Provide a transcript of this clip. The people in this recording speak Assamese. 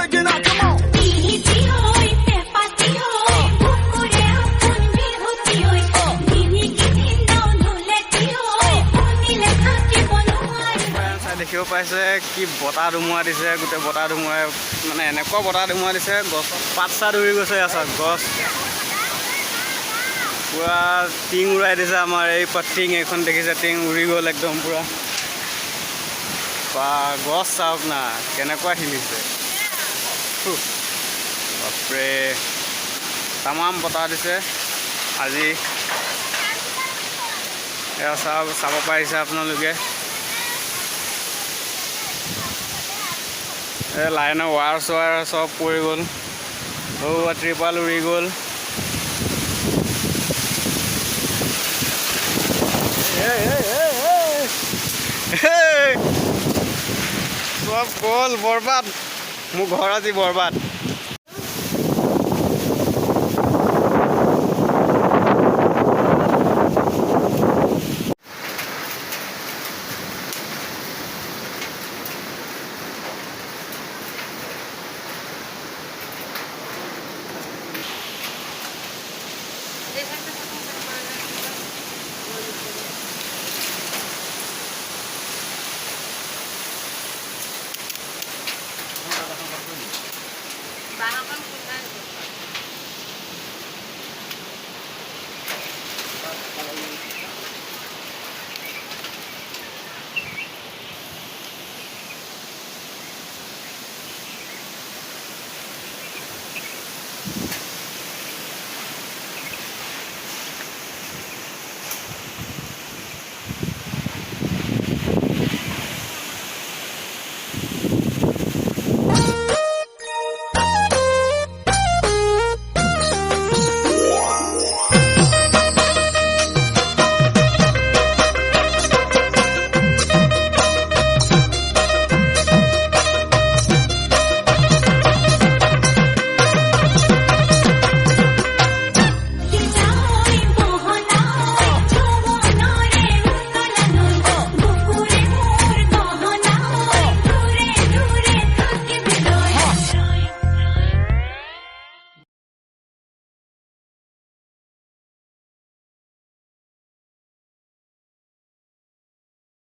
breaking out, come on. দেখিব পাইছে কি বতাহ ধুমুহা দিছে গোটেই বতাহ ধুমুহাই মানে এনেকুৱা বতাহ ধুমুহা দিছে গছত পাত চাত উৰি গৈছে আছে গছ পুৰা টিং উৰাই দিছে আমাৰ এই টিং এইখন দেখিছে টিং উৰি গ'ল একদম পুৰা বা গছ চাওক না কেনেকুৱা হিলিছে বাপৰে তামাম বতাহ দিছে আজি এয়া চাব পাৰিছে আপোনালোকে লাইনৰ ৱাৰ চোৱাৰ চব পৰি গ'ল ত্ৰিপাল উৰি গ'ল চব গ'ল বৰবাদ মোৰ ঘৰ আজি বৰবাদ